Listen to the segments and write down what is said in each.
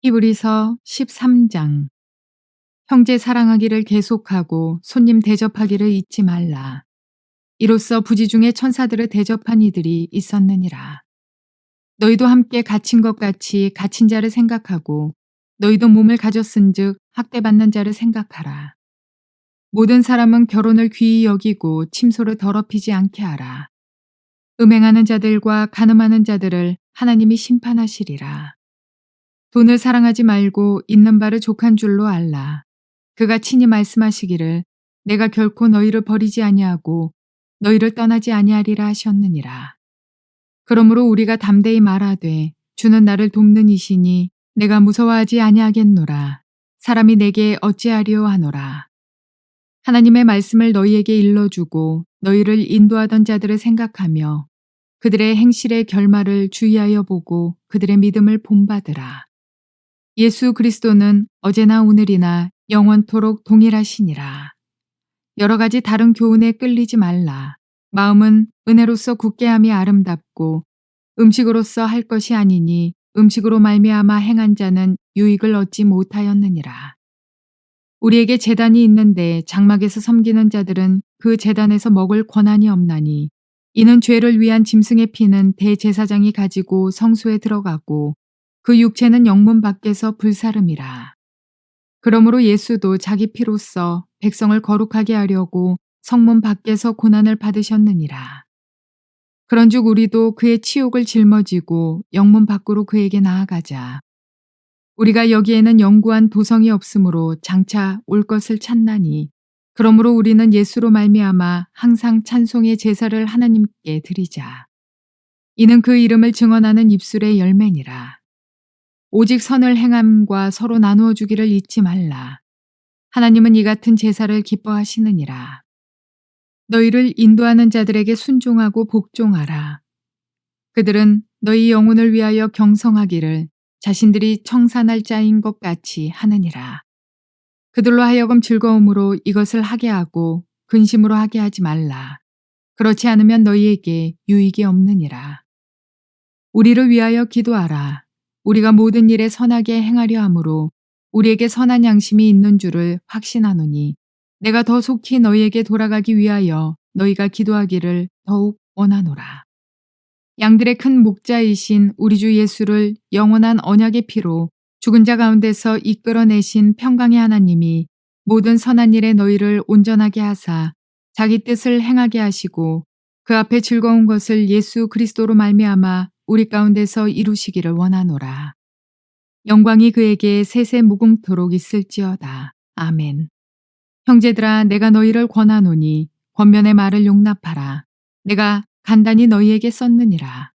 히브리서 13장. 형제 사랑하기를 계속하고 손님 대접하기를 잊지 말라. 이로써 부지 중에 천사들을 대접한 이들이 있었느니라. 너희도 함께 갇힌 것 같이 갇힌 자를 생각하고 너희도 몸을 가졌은즉 학대받는 자를 생각하라. 모든 사람은 결혼을 귀히 여기고 침소를 더럽히지 않게 하라. 음행하는 자들과 간음하는 자들을 하나님이 심판하시리라. 돈을 사랑하지 말고 있는 바를 족한 줄로 알라. 그가 친히 말씀하시기를 내가 결코 너희를 버리지 아니하고 너희를 떠나지 아니하리라 하셨느니라. 그러므로 우리가 담대히 말하되 주는 나를 돕는 이시니 내가 무서워하지 아니하겠노라. 사람이 내게 어찌하리요 하노라. 하나님의 말씀을 너희에게 일러주고 너희를 인도하던 자들을 생각하며 그들의 행실의 결말을 주의하여 보고 그들의 믿음을 본받으라. 예수 그리스도는 어제나 오늘이나 영원토록 동일하시니라. 여러 가지 다른 교훈에 끌리지 말라. 마음은 은혜로서 굳게함이 아름답고 음식으로서 할 것이 아니니 음식으로 말미암아 행한 자는 유익을 얻지 못하였느니라. 우리에게 제단이 있는데 장막에서 섬기는 자들은 그 제단에서 먹을 권한이 없나니 이는 죄를 위한 짐승의 피는 대제사장이 가지고 성소에 들어가고 그 육체는 영문 밖에서 불사름이라. 그러므로 예수도 자기 피로써 백성을 거룩하게 하려고 성문 밖에서 고난을 받으셨느니라. 그런즉 우리도 그의 치욕을 짊어지고 영문 밖으로 그에게 나아가자. 우리가 여기에는 영구한 도성이 없으므로 장차 올 것을 찾나니 그러므로 우리는 예수로 말미암아 항상 찬송의 제사를 하나님께 드리자. 이는 그 이름을 증언하는 입술의 열매니라. 오직 선을 행함과 서로 나누어 주기를 잊지 말라. 하나님은 이 같은 제사를 기뻐하시느니라. 너희를 인도하는 자들에게 순종하고 복종하라. 그들은 너희 영혼을 위하여 경성하기를 자신들이 청산할 자인 것 같이 하느니라. 그들로 하여금 즐거움으로 이것을 하게 하고 근심으로 하게 하지 말라. 그렇지 않으면 너희에게 유익이 없느니라. 우리를 위하여 기도하라. 우리가 모든 일에 선하게 행하려 함으로 우리에게 선한 양심이 있는 줄을 확신하노니 내가 더 속히 너희에게 돌아가기 위하여 너희가 기도하기를 더욱 원하노라. 양들의 큰 목자이신 우리 주 예수를 영원한 언약의 피로 죽은 자 가운데서 이끌어내신 평강의 하나님이 모든 선한 일에 너희를 온전하게 하사 자기 뜻을 행하게 하시고 그 앞에 즐거운 것을 예수 그리스도로 말미암아 우리 가운데서 이루시기를 원하노라. 영광이 그에게 세세 무궁토록 있을지어다. 아멘. 형제들아, 내가 너희를 권하노니 권면의 말을 용납하라. 내가 간단히 너희에게 썼느니라.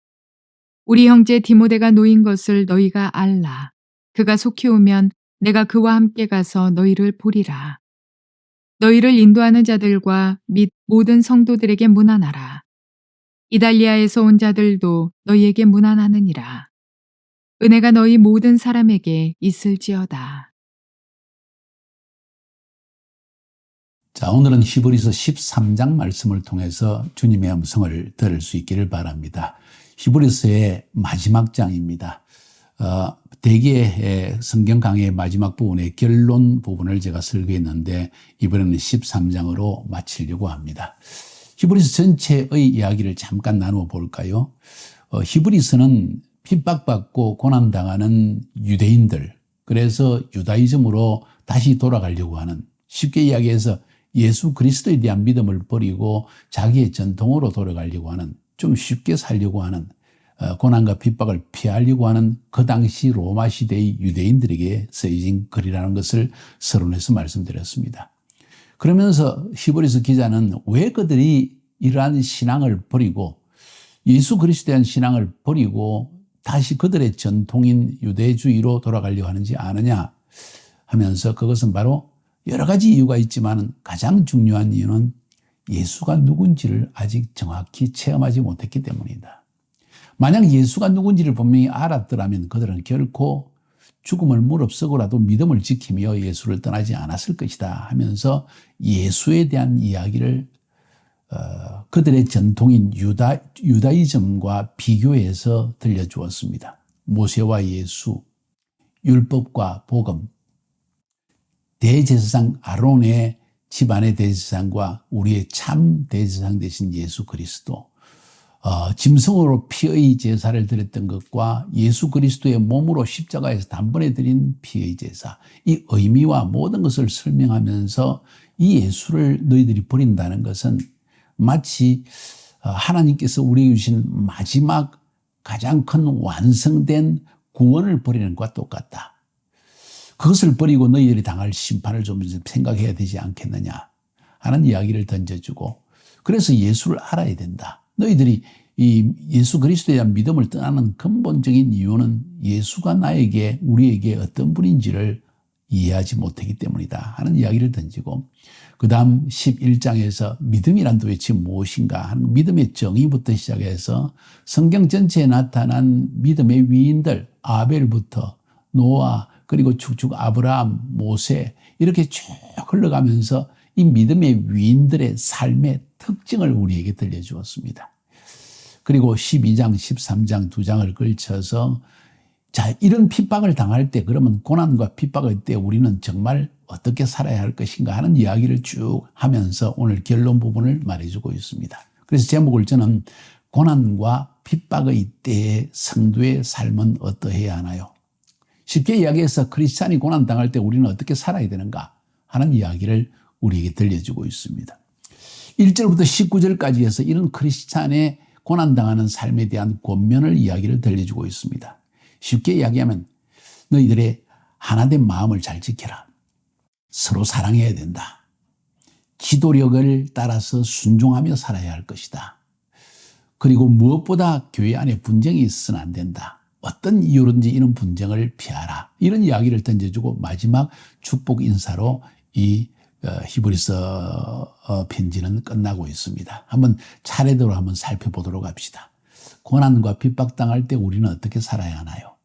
우리 형제 디모데가 놓인 것을 너희가 알라. 그가 속히 오면 내가 그와 함께 가서 너희를 보리라. 너희를 인도하는 자들과 및 모든 성도들에게 문안하라. 이달리아에서 온 자들도 너희에게 문안하느니라. 은혜가 너희 모든 사람에게 있을지어다. 자, 오늘은 히브리서 13장 말씀을 통해서 주님의 음성을 들을 수 있기를 바랍니다. 히브리서의 마지막 장입니다. 대개 성경 강의의 마지막 부분의 결론 부분을 제가 설교했는데 이번에는 13장으로 마치려고 합니다. 히브리서 전체의 이야기를 잠깐 나누어 볼까요? 히브리서는 핍박받고 고난당하는 유대인들, 그래서 유다이즘으로 다시 돌아가려고 하는, 쉽게 이야기해서 예수 그리스도에 대한 믿음을 버리고 자기의 전통으로 돌아가려고 하는, 좀 쉽게 살려고 하는, 고난과 핍박을 피하려고 하는 그 당시 로마 시대의 유대인들에게 쓰여진 글이라는 것을 서론에서 말씀드렸습니다. 그러면서 히브리서 기자는 왜 그들이 이러한 신앙을 버리고 예수 그리스도에 대한 신앙을 버리고 다시 그들의 전통인 유대주의로 돌아가려고 하는지 아느냐 하면서 그것은 바로 여러 가지 이유가 있지만 가장 중요한 이유는 예수가 누군지를 아직 정확히 체험하지 못했기 때문이다. 만약 예수가 누군지를 분명히 알았더라면 그들은 결코 죽음을 무릅쓰고라도 믿음을 지키며 예수를 떠나지 않았을 것이다 하면서 예수에 대한 이야기를 그들의 전통인 유다이즘과 비교해서 들려주었습니다. 모세와 예수, 율법과 복음, 대제사장 아론의 집안의 대제사장과 우리의 참 대제사장 되신 예수 그리스도, 짐승으로 피의 제사를 드렸던 것과 예수 그리스도의 몸으로 십자가에서 단번에 드린 피의 제사, 이 의미와 모든 것을 설명하면서 이 예수를 너희들이 버린다는 것은 마치 하나님께서 우리에게 주신 마지막 가장 큰 완성된 구원을 버리는 것과 똑같다. 그것을 버리고 너희들이 당할 심판을 좀 생각해야 되지 않겠느냐 하는 이야기를 던져주고, 그래서 예수를 알아야 된다. 너희들이 이 예수 그리스도에 대한 믿음을 떠나는 근본적인 이유는 예수가 나에게, 우리에게 어떤 분인지를 이해하지 못하기 때문이다 하는 이야기를 던지고, 그 다음 11장에서 믿음이란 도대체 무엇인가 하는 믿음의 정의부터 시작해서 성경 전체에 나타난 믿음의 위인들, 아벨부터 노아, 그리고 쭉쭉 아브라함, 모세, 이렇게 쭉 흘러가면서 이 믿음의 위인들의 삶의 특징을 우리에게 들려주었습니다. 그리고 12장, 13장 두 장을 걸쳐서 자, 이런 핍박을 당할 때, 그러면 고난과 핍박을 때 우리는 정말 어떻게 살아야 할 것인가 하는 이야기를 쭉 하면서 오늘 결론 부분을 말해주고 있습니다. 그래서 제목을 저는 고난과 핍박의 때의 성도의 삶은 어떠해야 하나요? 쉽게 이야기해서 크리스찬이 고난당할 때 우리는 어떻게 살아야 되는가 하는 이야기를 우리에게 들려주고 있습니다. 1절부터 19절까지 해서 이런 크리스찬의 고난당하는 삶에 대한 권면을 이야기를 들려주고 있습니다. 쉽게 이야기하면 너희들의 하나된 마음을 잘 지켜라. 서로 사랑해야 된다. 기도력을 따라서 순종하며 살아야 할 것이다. 그리고 무엇보다 교회 안에 분쟁이 있어서는 안 된다. 어떤 이유로든지 이런 분쟁을 피하라. 이런 이야기를 던져주고 마지막 축복 인사로 이 히브리서 편지는 끝나고 있습니다. 한번 차례대로 한번 살펴보도록 합시다. 고난과 핍박당할 때 우리는 어떻게 살아야 하나요?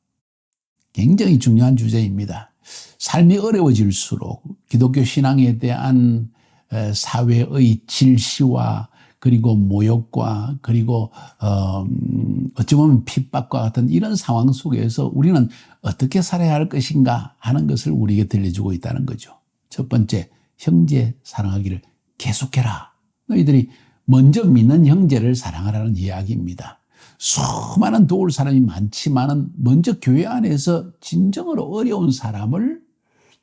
굉장히 중요한 주제입니다. 삶이 어려워질수록 기독교 신앙에 대한 사회의 질시와 그리고 모욕과 그리고 어찌 보면 핍박과 같은 이런 상황 속에서 우리는 어떻게 살아야 할 것인가 하는 것을 우리에게 들려주고 있다는 거죠. 첫 번째, 형제 사랑하기를 계속해라. 너희들이 먼저 믿는 형제를 사랑하라는 이야기입니다. 수많은 도울 사람이 많지만은 먼저 교회 안에서 진정으로 어려운 사람을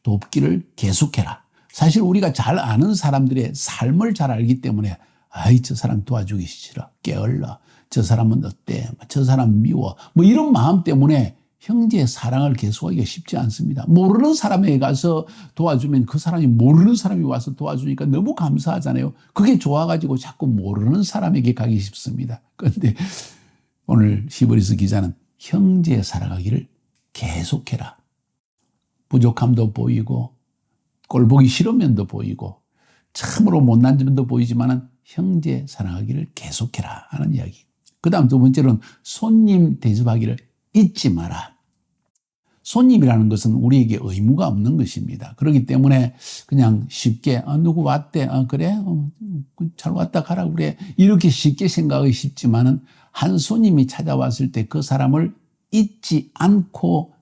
돕기를 계속해라. 사실 우리가 잘 아는 사람들의 삶을 잘 알기 때문에 아이, 저 사람 도와주기 싫어. 게을러. 저 사람은 어때? 저 사람 미워. 뭐 이런 마음 때문에 형제의 사랑을 계속하기가 쉽지 않습니다. 모르는 사람에게 가서 도와주면 그 사람이 모르는 사람이 와서 도와주니까 너무 감사하잖아요. 그게 좋아가지고 자꾸 모르는 사람에게 가기 쉽습니다. 그런데 오늘 히브리서 기자는 형제 사랑하기를 계속해라. 부족함도 보이고 꼴보기 싫은 면도 보이고 참으로 못난 점도 보이지만은 형제 사랑하기를 계속해라 하는 이야기. 그 다음 두 번째로는 손님 대접하기를 잊지 마라. 손님이라는 것은 우리에게 의무가 없는 것입니다. 그렇기 때문에 그냥 쉽게 누구 왔대? 그래? 잘 왔다 가라 그래. 이렇게 쉽게 생각하기 쉽지만은 한 손님이 찾아왔을 때 그 사람을 잊지 않고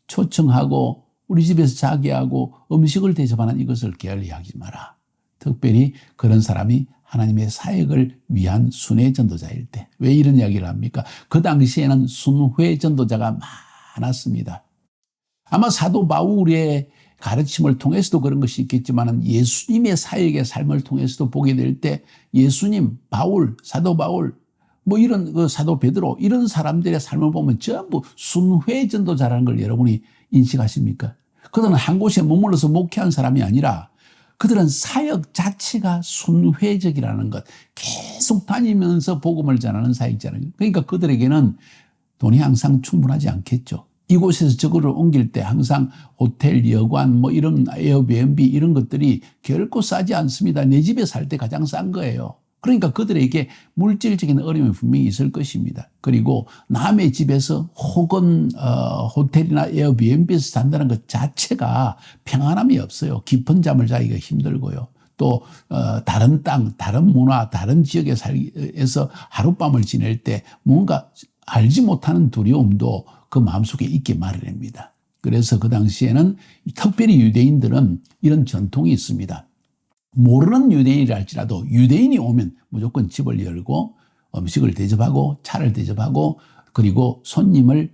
초청하고 우리 집에서 자게 하고 음식을 대접하는 이것을 게을리하지 마라. 특별히 그런 사람이 하나님의 사역을 위한 순회 전도자일 때. 왜 이런 이야기를 합니까? 그 당시에는 순회 전도자가 많았습니다. 아마 사도 바울의 가르침을 통해서도 그런 것이 있겠지만 예수님의 사역의 삶을 통해서도 보게 될 때 예수님, 바울, 사도 바울, 뭐 이런 사도 베드로 이런 사람들의 삶을 보면 전부 순회 전도자라는 걸 여러분이 인식하십니까? 그들은 한 곳에 머물러서 목회한 사람이 아니라 그들은 사역 자체가 순회적이라는 것, 계속 다니면서 복음을 전하는 사역자라는 것. 그러니까 그들에게는 돈이 항상 충분하지 않겠죠. 이곳에서 저곳을 옮길 때 항상 호텔, 여관, 뭐 이런 에어비앤비 이런 것들이 결코 싸지 않습니다. 내 집에 살 때 가장 싼 거예요. 그러니까 그들에게 물질적인 어려움이 분명히 있을 것입니다. 그리고 남의 집에서 혹은 호텔이나 에어비앤비에서 산다는 것 자체가 평안함이 없어요. 깊은 잠을 자기가 힘들고요. 또 다른 땅, 다른 문화, 다른 지역에서 하룻밤을 지낼 때 뭔가 알지 못하는 두려움도 그 마음속에 있기 마련입니다. 그래서 그 당시에는 특별히 유대인들은 이런 전통이 있습니다. 모르는 유대인이라 할지라도 유대인이 오면 무조건 집을 열고 음식을 대접하고 차를 대접하고 그리고 손님을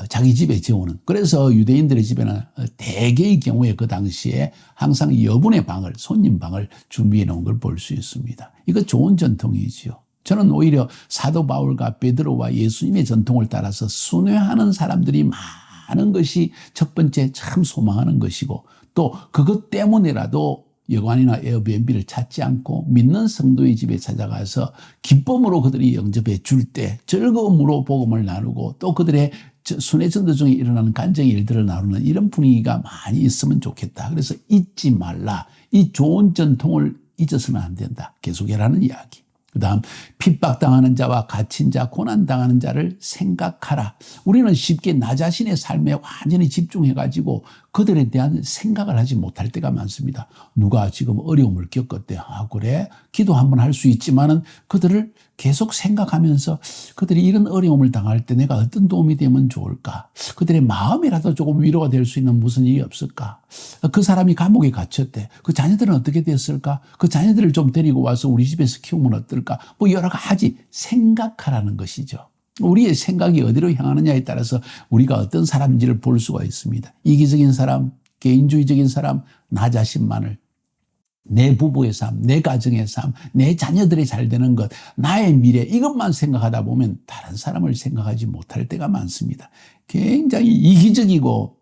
자기 집에 재우는. 그래서 유대인들의 집에는 대개의 경우에 그 당시에 항상 여분의 방을, 손님 방을 준비해 놓은 걸 볼 수 있습니다. 이거 좋은 전통이지요. 저는 오히려 사도 바울과 베드로와 예수님의 전통을 따라서 순회하는 사람들이 많은 것이 첫 번째 참 소망하는 것이고, 또 그것 때문에라도 여관이나 에어비앤비를 찾지 않고 믿는 성도의 집에 찾아가서 기쁨으로 그들이 영접해 줄 때 즐거움으로 복음을 나누고, 또 그들의 순회전도 중에 일어나는 간증의 일들을 나누는 이런 분위기가 많이 있으면 좋겠다. 그래서 잊지 말라. 이 좋은 전통을 잊어서는 안 된다. 계속해라는 이야기. 그 다음, 핍박당하는 자와 갇힌 자, 고난당하는 자를 생각하라. 우리는 쉽게 나 자신의 삶에 완전히 집중해가지고 그들에 대한 생각을 하지 못할 때가 많습니다. 누가 지금 어려움을 겪었대. 아, 그래? 기도 한번 할 수 있지만은 그들을 계속 생각하면서 그들이 이런 어려움을 당할 때 내가 어떤 도움이 되면 좋을까? 그들의 마음이라도 조금 위로가 될 수 있는 무슨 일이 없을까? 그 사람이 감옥에 갇혔대. 그 자녀들은 어떻게 됐을까? 그 자녀들을 좀 데리고 와서 우리 집에서 키우면 어떨까? 뭐 여러 가지 생각하라는 것이죠. 우리의 생각이 어디로 향하느냐에 따라서 우리가 어떤 사람인지를 볼 수가 있습니다. 이기적인 사람, 개인주의적인 사람, 나 자신만을, 내 부부의 삶, 내 가정의 삶, 내 자녀들이 잘 되는 것, 나의 미래, 이것만 생각하다 보면 다른 사람을 생각하지 못할 때가 많습니다. 굉장히 이기적이고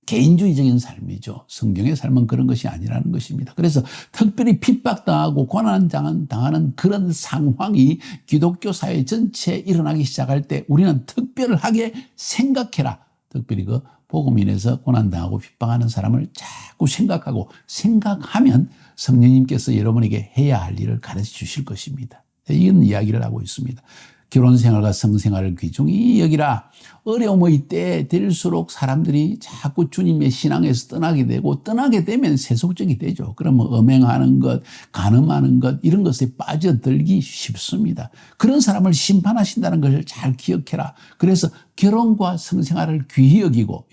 개인주의적인 삶이죠. 성경의 삶은 그런 것이 아니라는 것입니다. 그래서 특별히 핍박당하고 고난당하는 그런 상황이 기독교 사회 전체에 일어나기 시작할 때 우리는 특별하게 생각해라. 특별히 그 복음 인해서 고난당하고 핍박하는 사람을 자꾸 생각하고, 생각하면 성령님께서 여러분에게 해야 할 일을 가르쳐 주실 것입니다. 이런 이야기를 하고 있습니다. 결혼생활과 성생활을 귀중히 여기라. 어려움의 때 될수록 사람들이 자꾸 주님의 신앙에서 떠나게 되고, 떠나게 되면 세속적이 되죠. 그러면 음행하는 것, 간음하는 것, 이런 것에 빠져들기 쉽습니다. 그런 사람을 심판하신다는 것을 잘 기억해라. 그래서 결혼과 성생활을 귀히 여기고,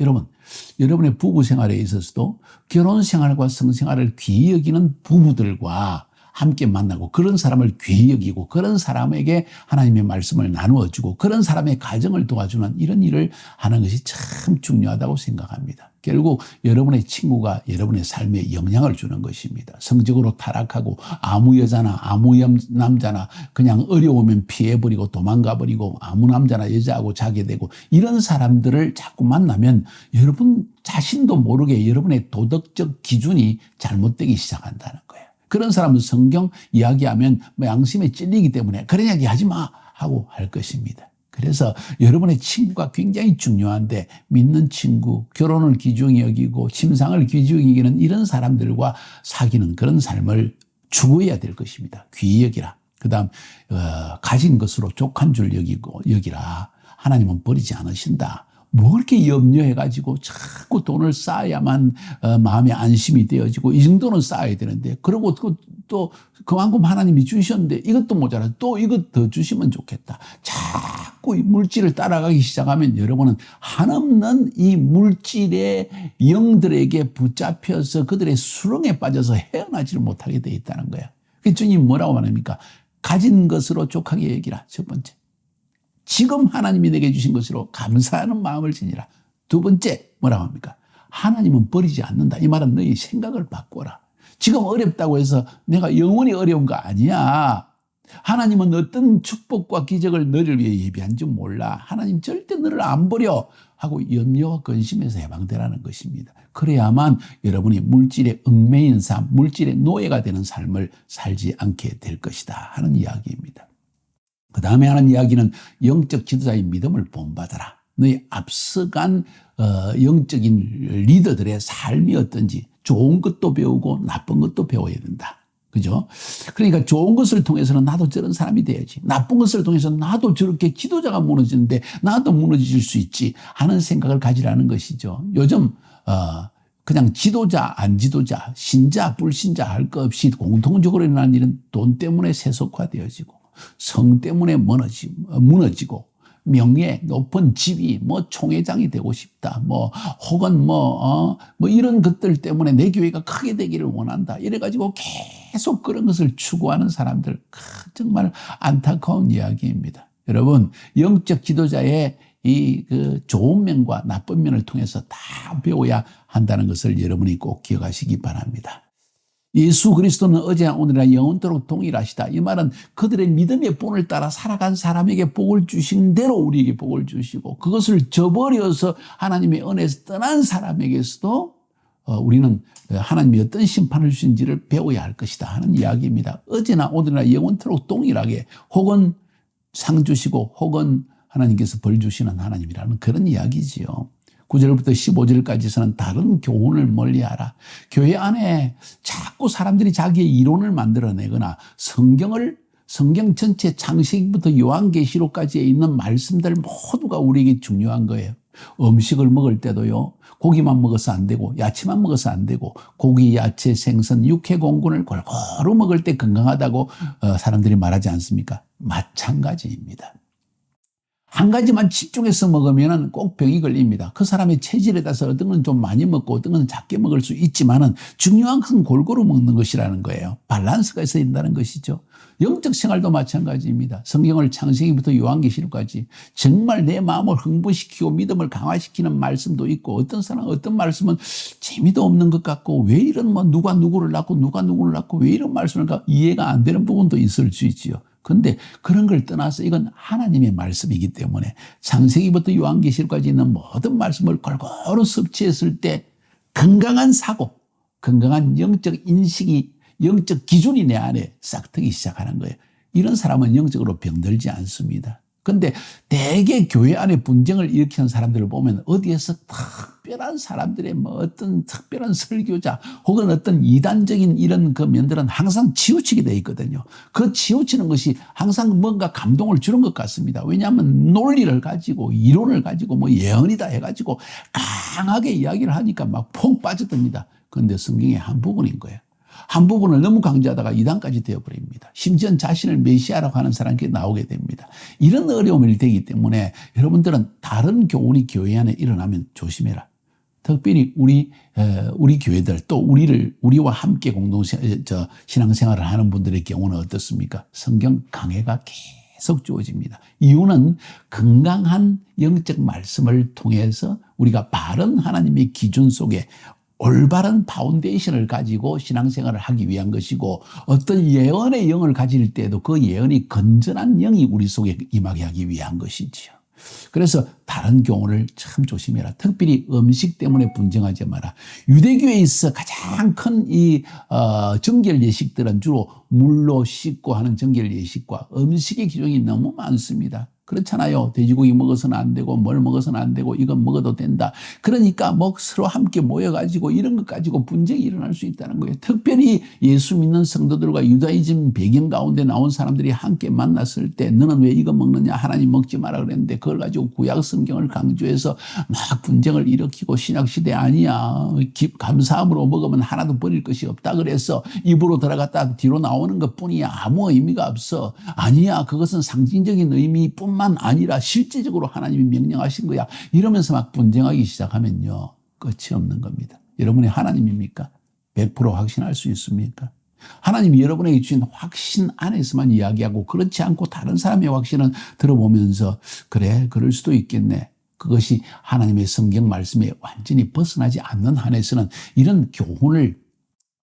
여러분의 부부 생활에 있어서도 결혼생활과 성생활을 귀히 여기는 부부들과 함께 만나고, 그런 사람을 귀히 여기고, 그런 사람에게 하나님의 말씀을 나누어주고, 그런 사람의 가정을 도와주는 이런 일을 하는 것이 참 중요하다고 생각합니다. 결국 여러분의 친구가 여러분의 삶에 영향을 주는 것입니다. 성적으로 타락하고 아무 여자나 아무 남자나 그냥 어려우면 피해버리고 도망가버리고 아무 남자나 여자하고 자게 되고, 이런 사람들을 자꾸 만나면 여러분 자신도 모르게 여러분의 도덕적 기준이 잘못되기 시작한다는 거예요. 그런 사람은 성경 이야기하면 양심에 찔리기 때문에 그런 이야기 하지 마 하고 할 것입니다. 그래서 여러분의 친구가 굉장히 중요한데, 믿는 친구, 결혼을 귀중히 여기고 침상을 귀중히 여기는 이런 사람들과 사귀는 그런 삶을 추구해야 될 것입니다. 귀히 여기라. 그 다음 가진 것으로 족한 줄 여기라. 하나님은 버리지 않으신다. 뭐 그렇게 염려해가지고 자꾸 돈을 쌓아야만 마음의 안심이 되어지고, 이 정도는 쌓아야 되는데, 그리고 또 그만큼 하나님이 주셨는데 이것도 모자라, 또 이것 더 주시면 좋겠다. 자꾸 물질을 따라가기 시작하면 여러분은 한없는 이 물질의 영들에게 붙잡혀서 그들의 수렁에 빠져서 헤어나지를 못하게 되어 있다는 거야. 그 주님 뭐라고 말합니까? 가진 것으로 족하게 여기라. 첫 번째, 지금 하나님이 내게 주신 것으로 감사하는 마음을 지니라. 두 번째, 뭐라고 합니까? 하나님은 버리지 않는다. 이 말은 너희 생각을 바꿔라. 지금 어렵다고 해서 내가 영원히 어려운 거 아니야. 하나님은 어떤 축복과 기적을 너를 위해 예비한 줄 몰라. 하나님 절대 너를 안 버려 하고 염려와 근심에서 해방되라는 것입니다. 그래야만 여러분이 물질의 얽매인 삶, 물질의 노예가 되는 삶을 살지 않게 될 것이다 하는 이야기입니다. 그 다음에 하는 이야기는 영적 지도자의 믿음을 본받아라. 너희 앞서간 영적인 리더들의 삶이 어떤지 좋은 것도 배우고 나쁜 것도 배워야 된다. 그죠? 그러니까 좋은 것을 통해서는 나도 저런 사람이 돼야지. 나쁜 것을 통해서 나도 저렇게 지도자가 무너지는데 나도 무너질 수 있지 하는 생각을 가지라는 것이죠. 요즘 그냥 지도자, 안 지도자, 신자, 불신자 할 것 없이 공통적으로 일어나는 일은 돈 때문에 세속화되어지고, 성 때문에 무너지고, 명예, 높은 지위, 뭐 총회장이 되고 싶다, 뭐 혹은 뭐 이런 것들 때문에 내 교회가 크게 되기를 원한다. 이래가지고 계속 그런 것을 추구하는 사람들, 정말 안타까운 이야기입니다. 여러분, 영적 지도자의 그 좋은 면과 나쁜 면을 통해서 다 배워야 한다는 것을 여러분이 꼭 기억하시기 바랍니다. 예수 그리스도는 어제나 오늘이나 영원토록 동일하시다. 이 말은 그들의 믿음의 본을 따라 살아간 사람에게 복을 주신 대로 우리에게 복을 주시고, 그것을 저버려서 하나님의 은혜에서 떠난 사람에게서도 우리는 하나님이 어떤 심판을 주신지를 배워야 할 것이다 하는 이야기입니다. 어제나 오늘이나 영원토록 동일하게, 혹은 상 주시고 혹은 하나님께서 벌 주시는 하나님이라는 그런 이야기지요. 9절부터 15절까지서는 다른 교훈을 멀리하라. 교회 안에 자꾸 사람들이 자기의 이론을 만들어내거나 성경 전체 창세기부터 요한계시록까지에 있는 말씀들 모두가 우리에게 중요한 거예요. 음식을 먹을 때도요, 고기만 먹어서 안 되고 야채만 먹어서 안 되고, 고기, 야채, 생선, 육회 공군을 골고루 먹을 때 건강하다고 사람들이 말하지 않습니까? 마찬가지입니다. 한 가지만 집중해서 먹으면 꼭 병이 걸립니다. 그 사람의 체질에 따라서 어떤 건 좀 많이 먹고 어떤 건 작게 먹을 수 있지만은 중요한 건 골고루 먹는 것이라는 거예요. 밸런스가 있어야 된다는 것이죠. 영적 생활도 마찬가지입니다. 성경을 창세기부터 요한계시록까지 정말 내 마음을 흥분시키고 믿음을 강화시키는 말씀도 있고, 어떤 사람은 어떤 말씀은 재미도 없는 것 같고, 왜 이런 뭐 누가 누구를 낳고 왜 이런 말씀을 이해가 안 되는 부분도 있을 수 있지요. 그런데 그런 걸 떠나서 이건 하나님의 말씀이기 때문에 창세기부터 요한계시록까지 있는 모든 말씀을 골고루 섭취했을 때 건강한 사고, 건강한 영적 인식이, 영적 기준이 내 안에 싹 트기 시작하는 거예요. 이런 사람은 영적으로 병들지 않습니다. 그런데 대개 교회 안에 분쟁을 일으키는 사람들을 보면 어디에서 특별한 사람들의 뭐 어떤 특별한 설교자 혹은 어떤 이단적인 이런 그 면들은 항상 치우치게 돼 있거든요. 그 치우치는 것이 항상 뭔가 감동을 주는 것 같습니다. 왜냐하면 논리를 가지고 이론을 가지고 뭐 예언이다 해가지고 강하게 이야기를 하니까 막 폭 빠져듭니다. 그런데 성경의 한 부분인 거예요. 한 부분을 너무 강조하다가 이단까지 되어버립니다. 심지어 자신을 메시아라고 하는 사람에게 나오게 됩니다. 이런 어려움이 되기 때문에 여러분들은 다른 교훈이 교회 안에 일어나면 조심해라. 특별히 우리 교회들, 또 우리와 함께 신앙생활을 하는 분들의 경우는 어떻습니까? 성경 강해가 계속 주어집니다. 이유는 건강한 영적 말씀을 통해서 우리가 바른 하나님의 기준 속에 올바른 파운데이션을 가지고 신앙생활을 하기 위한 것이고, 어떤 예언의 영을 가질 때도 그 예언이 건전한 영이 우리 속에 임하게 하기 위한 것이지요. 그래서 다른 교훈을 참 조심해라. 특별히 음식 때문에 분쟁하지 마라. 유대교에 있어 가장 큰 이 정결 예식들은 주로 물로 씻고 하는 정결 예식과 음식의 기준이 너무 많습니다. 그렇잖아요. 돼지고기 먹어서는 안 되고 뭘 먹어서는 안 되고 이건 먹어도 된다. 그러니까 뭐 서로 함께 모여가지고 이런 것 가지고 분쟁이 일어날 수 있다는 거예요. 특별히 예수 믿는 성도들과 유다이즘 배경 가운데 나온 사람들이 함께 만났을 때 너는 왜 이거 먹느냐, 하나님 먹지 마라 그랬는데 그걸 가지고 구약 성경을 강조해서 막 분쟁을 일으키고, 신약시대 아니야, 감사함으로 먹으면 하나도 버릴 것이 없다 그래서 입으로 들어갔다 뒤로 나오는 것뿐이야, 아무 의미가 없어. 아니야, 그것은 상징적인 의미뿐만 아니라 실제적으로 하나님이 명령하신 거야. 이러면서 막 분쟁하기 시작하면요, 끝이 없는 겁니다. 여러분이 하나님입니까? 100% 확신할 수 있습니까? 하나님이 여러분에게 주신 확신 안에서만 이야기하고, 그렇지 않고 다른 사람의 확신은 들어보면서 그래, 그럴 수도 있겠네, 그것이 하나님의 성경 말씀에 완전히 벗어나지 않는 한에서는 이런 교훈을,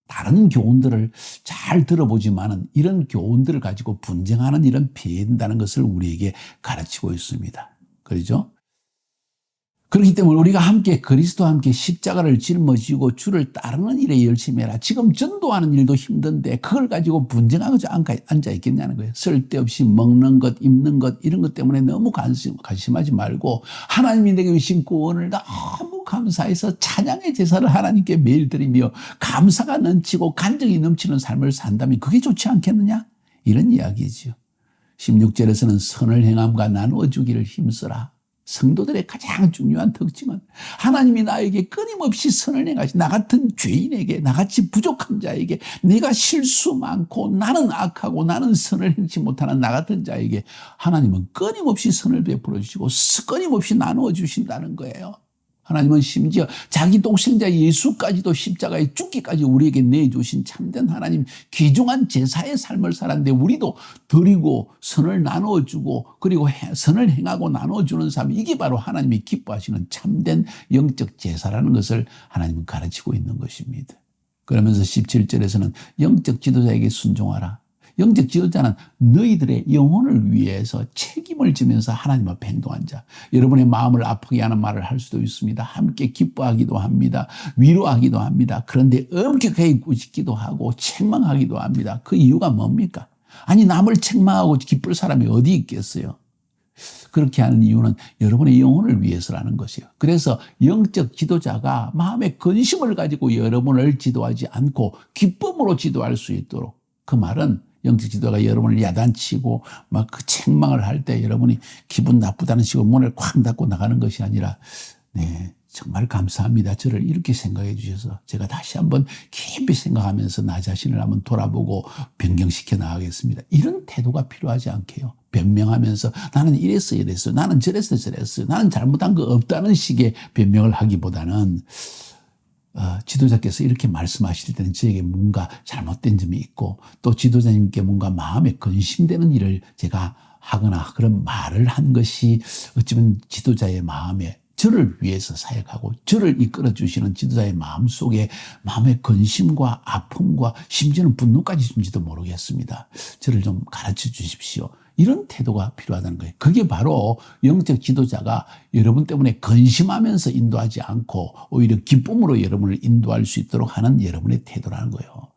다른 교훈들을 잘 들어보지만은 이런 교훈들을 가지고 분쟁하는 일은 피해야 된다는 것을 우리에게 가르치고 있습니다. 그렇죠? 그렇기 때문에 우리가 함께 그리스도와 함께 십자가를 짊어지고 주를 따르는 일에 열심히 해라. 지금 전도하는 일도 힘든데 그걸 가지고 분쟁하고 앉아 있겠냐는 거예요. 쓸데없이 먹는 것, 입는 것 이런 것 때문에 너무 관심하지 말고, 하나님이 내게 주신 구원을 너무 감사해서 찬양의 제사를 하나님께 매일 드리며 감사가 넘치고 간증이 넘치는 삶을 산다면 그게 좋지 않겠느냐? 이런 이야기지요. 16절에서는 선을 행함과 나누어 주기를 힘써라. 성도들의 가장 중요한 특징은 하나님이 나에게 끊임없이 선을 행하시, 나 같은 죄인에게, 나같이 부족한 자에게, 내가 실수 많고 나는 악하고 나는 선을 행치 못하는 나 같은 자에게 하나님은 끊임없이 선을 베풀어 주시고 끊임없이 나누어 주신다는 거예요. 하나님은 심지어 자기 독생자 예수까지도 십자가에 죽기까지 우리에게 내주신 참된 하나님, 귀중한 제사의 삶을 살았는데 우리도 드리고 선을 나눠주고 그리고 선을 행하고 나눠주는 삶, 이게 바로 하나님이 기뻐하시는 참된 영적 제사라는 것을 하나님은 가르치고 있는 것입니다. 그러면서 17절에서는 영적 지도자에게 순종하라. 영적 지도자는 너희들의 영혼을 위해서 책임을 지면서 하나님 앞에 행동한 자. 여러분의 마음을 아프게 하는 말을 할 수도 있습니다. 함께 기뻐하기도 합니다. 위로하기도 합니다. 그런데 엄격하게 꾸짖기도 하고 책망하기도 합니다. 그 이유가 뭡니까? 아니, 남을 책망하고 기쁠 사람이 어디 있겠어요? 그렇게 하는 이유는 여러분의 영혼을 위해서라는 것이에요. 그래서 영적 지도자가 마음의 근심을 가지고 여러분을 지도하지 않고 기쁨으로 지도할 수 있도록, 그 말은 영적 지도자가 여러분을 야단치고 막 그 책망을 할 때 여러분이 기분 나쁘다는 식으로 문을 콱 닫고 나가는 것이 아니라, 네, 정말 감사합니다. 저를 이렇게 생각해 주셔서 제가 다시 한번 깊이 생각하면서 나 자신을 한번 돌아보고 변경시켜 나가겠습니다. 이런 태도가 필요하지 않게요. 변명하면서 나는 이랬어 이랬어, 나는 저랬어 저랬어, 나는 잘못한 거 없다는 식의 변명을 하기보다는 지도자께서 이렇게 말씀하실 때는 저에게 뭔가 잘못된 점이 있고 또 지도자님께 뭔가 마음에 근심되는 일을 제가 하거나 그런 말을 한 것이 어쩌면 지도자의 마음에, 저를 위해서 사역하고 저를 이끌어 주시는 지도자의 마음속에 마음의 근심과 아픔과 심지어는 분노까지 있는지도 모르겠습니다. 저를 좀 가르쳐 주십시오. 이런 태도가 필요하다는 거예요. 그게 바로 영적 지도자가 여러분 때문에 근심하면서 인도하지 않고 오히려 기쁨으로 여러분을 인도할 수 있도록 하는 여러분의 태도라는 거예요.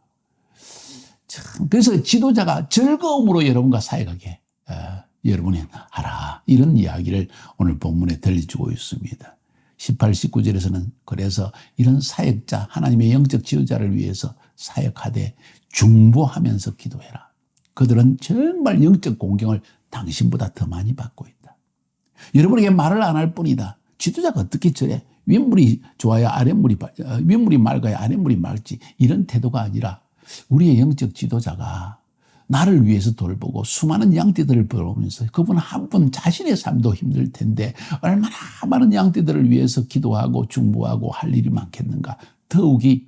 참, 그래서 지도자가 즐거움으로 여러분과 사역하게 여러분이 하라, 이런 이야기를 오늘 본문에 들려주고 있습니다. 18, 19절에서는 그래서 이런 사역자, 하나님의 영적 지도자를 위해서 사역하되 중보하면서 기도해라. 그들은 정말 영적 공경을 당신보다 더 많이 받고 있다. 여러분에게 말을 안 할 뿐이다. 지도자가 어떻게 저래? 윗물이 좋아야 윗물이 맑아야 아랫물이 맑지. 이런 태도가 아니라 우리의 영적 지도자가 나를 위해서 돌보고 수많은 양떼들을 보면서 그분 한 분 자신의 삶도 힘들 텐데 얼마나 많은 양떼들을 위해서 기도하고 중보하고 할 일이 많겠는가. 더욱이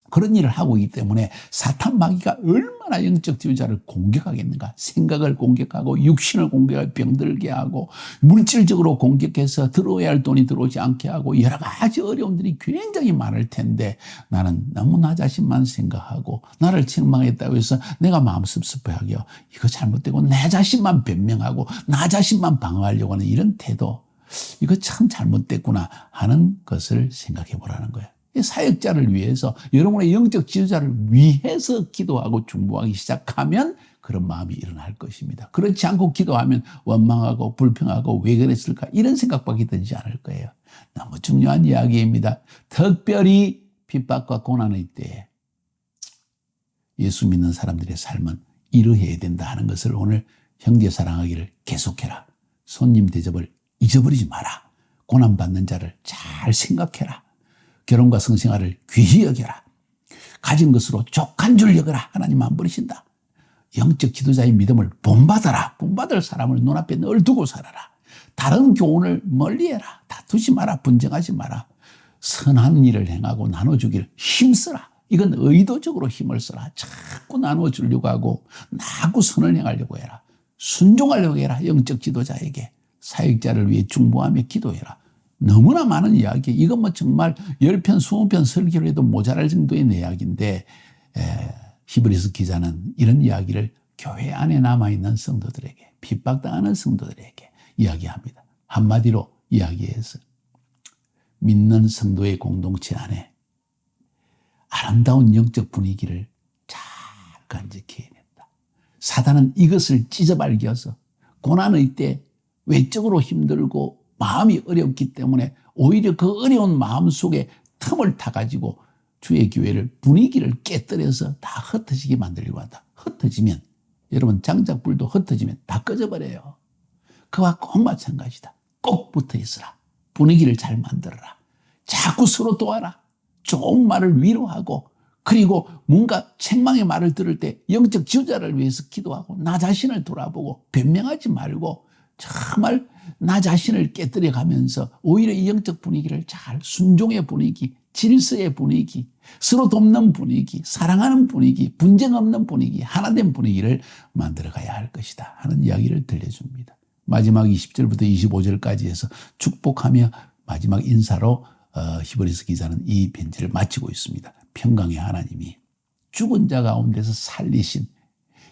그런 일을 하고 있기 때문에 사탄 마귀가 얼마나 영적 지도자를 공격하겠는가. 생각을 공격하고 육신을 공격하고 병들게 하고 물질적으로 공격해서 들어오야 할 돈이 들어오지 않게 하고 여러 가지 어려움들이 굉장히 많을 텐데 나는 너무 나 자신만 생각하고 나를 책망했다고 해서 내가 마음 섭섭해하게요. 이거 잘못되고 내 자신만 변명하고 나 자신만 방어하려고 하는 이런 태도, 이거 참 잘못됐구나 하는 것을 생각해 보라는 거예요. 사역자를 위해서, 여러분의 영적 지도자를 위해서 기도하고 중보하기 시작하면 그런 마음이 일어날 것입니다. 그렇지 않고 기도하면 원망하고 불평하고 왜 그랬을까 이런 생각밖에 들지 않을 거예요. 너무 중요한 이야기입니다. 특별히 핍박과 고난의 때에 예수 믿는 사람들의 삶은 이러해야 된다 하는 것을 오늘 형제 사랑하기를 계속해라. 손님 대접을 잊어버리지 마라. 고난받는 자를 잘 생각해라. 결혼과 성생활을 귀히 여겨라. 가진 것으로 족한 줄 여겨라. 하나님 안 버리신다. 영적 지도자의 믿음을 본받아라. 본받을 사람을 눈앞에 늘 두고 살아라. 다른 교훈을 멀리해라. 다투지 마라. 분쟁하지 마라. 선한 일을 행하고 나눠주기를 힘써라. 이건 의도적으로 힘을 써라. 자꾸 나눠주려고 하고 나하고 선을 행하려고 해라. 순종하려고 해라. 영적 지도자에게. 사역자를 위해 중보하며 기도해라. 너무나 많은 이야기, 이건 뭐 정말 10편, 20편 설교를 해도 모자랄 정도의 이야기인데 히브리서 기자는 이런 이야기를 교회 안에 남아있는 성도들에게, 핍박당하는 성도들에게 이야기합니다. 한마디로 이야기해서 믿는 성도의 공동체 안에 아름다운 영적 분위기를 잘 간직해야 된다. 사단은 이것을 찢어발겨서 고난의 때 외적으로 힘들고 마음이 어렵기 때문에 오히려 그 어려운 마음 속에 틈을 타가지고 주의 교회를 분위기를 깨뜨려서 다 흩어지게 만들려고 한다. 흩어지면 여러분 장작불도 흩어지면 다 꺼져버려요. 그와 꼭 마찬가지다. 꼭 붙어 있으라. 분위기를 잘 만들어라. 자꾸 서로 도와라. 좋은 말을 위로하고, 그리고 뭔가 책망의 말을 들을 때 영적 지도자를 위해서 기도하고, 나 자신을 돌아보고 변명하지 말고 정말 나 자신을 깨뜨려 가면서 오히려 이 영적 분위기를 잘, 순종의 분위기, 질서의 분위기, 서로 돕는 분위기, 사랑하는 분위기, 분쟁 없는 분위기, 하나된 분위기를 만들어 가야 할 것이다 하는 이야기를 들려줍니다. 마지막 20절부터 25절까지 해서 축복하며 마지막 인사로 히브리서 기자는 이 편지를 마치고 있습니다. 평강의 하나님이 죽은 자 가운데서 살리신,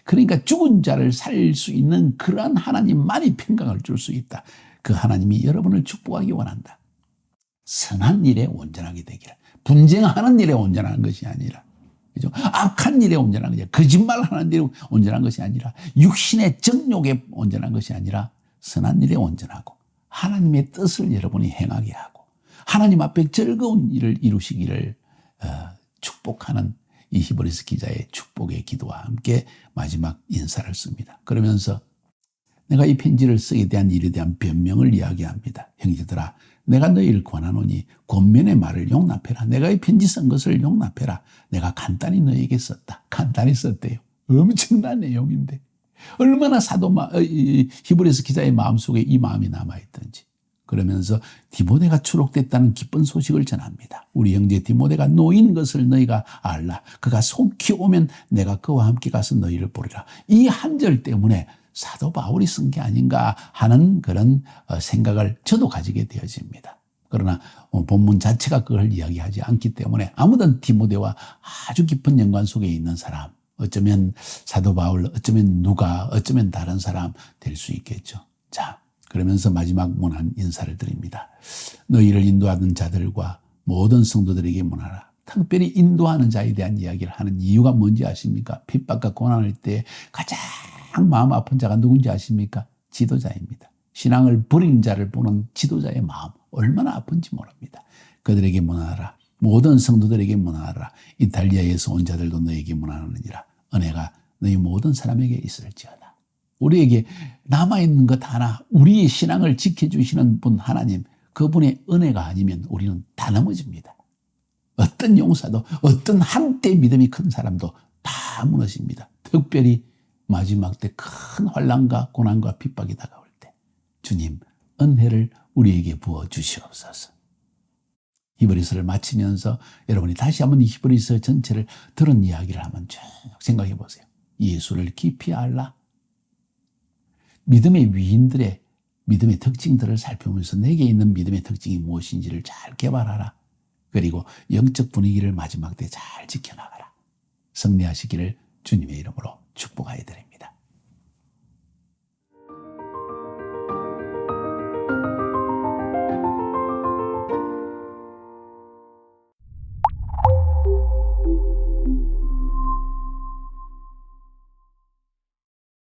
그러니까 죽은 자를 살릴 수 있는 그러한 하나님만이 평강을 줄 수 있다. 그 하나님이 여러분을 축복하기 원한다. 선한 일에 온전하게 되기를. 분쟁하는 일에 온전한 것이 아니라, 그죠? 악한 일에 온전한 것이 아니라, 거짓말하는 일에 온전한 것이 아니라, 육신의 정욕에 온전한 것이 아니라 선한 일에 온전하고 하나님의 뜻을 여러분이 행하게 하고 하나님 앞에 즐거운 일을 이루시기를 축복하는 이 히브리서 기자의 축복의 기도와 함께 마지막 인사를 씁니다. 그러면서 내가 이 편지를 쓰게 된 일에 대한 변명을 이야기합니다. 형제들아, 내가 너희를 권하노니 권면의 말을 용납해라. 내가 이 편지 쓴 것을 용납해라. 내가 간단히 너희에게 썼다. 간단히 썼대요. 엄청난 내용인데 얼마나 히브리서 기자의 마음속에 이 마음이 남아있던지. 그러면서 디모데가 추록됐다는 기쁜 소식을 전합니다. 우리 형제 디모데가 놓인 것을 너희가 알라. 그가 속히 오면 내가 그와 함께 가서 너희를 보리라. 이 한 절 때문에 사도 바울이 쓴 게 아닌가 하는 그런 생각을 저도 가지게 되어집니다. 그러나 본문 자체가 그걸 이야기하지 않기 때문에 아무든 디모데와 아주 깊은 연관 속에 있는 사람, 어쩌면 사도 바울, 어쩌면 누가, 어쩌면 다른 사람 될 수 있겠죠. 자, 그러면서 마지막 문안 인사를 드립니다. 너희를 인도하는 자들과 모든 성도들에게 문하라. 특별히 인도하는 자에 대한 이야기를 하는 이유가 뭔지 아십니까? 핍박과 고난할 때 가장 마음 아픈 자가 누군지 아십니까? 지도자입니다. 신앙을 버린 자를 보는 지도자의 마음 얼마나 아픈지 모릅니다. 그들에게 문하라. 모든 성도들에게 문하라. 이탈리아에서 온 자들도 너에게 문하느니라. 은혜가 너희 모든 사람에게 있을지어다. 우리에게 남아있는 것 하나, 우리의 신앙을 지켜주시는 분 하나님, 그분의 은혜가 아니면 우리는 다 넘어집니다. 어떤 용사도, 어떤 한때 믿음이 큰 사람도 다 무너집니다. 특별히 마지막 때 큰 환난과 고난과 핍박이 다가올 때 주님 은혜를 우리에게 부어 주시옵소서. 히브리서를 마치면서 여러분이 다시 한번 이 히브리서 전체를 들은 이야기를 한번 쭉 생각해 보세요. 예수를 깊이 알라. 믿음의 위인들의 믿음의 특징들을 살펴보면서 내게 있는 믿음의 특징이 무엇인지를 잘 개발하라. 그리고 영적 분위기를 마지막 때 잘 지켜나가라. 승리하시기를 주님의 이름으로 축복하여 드립니다.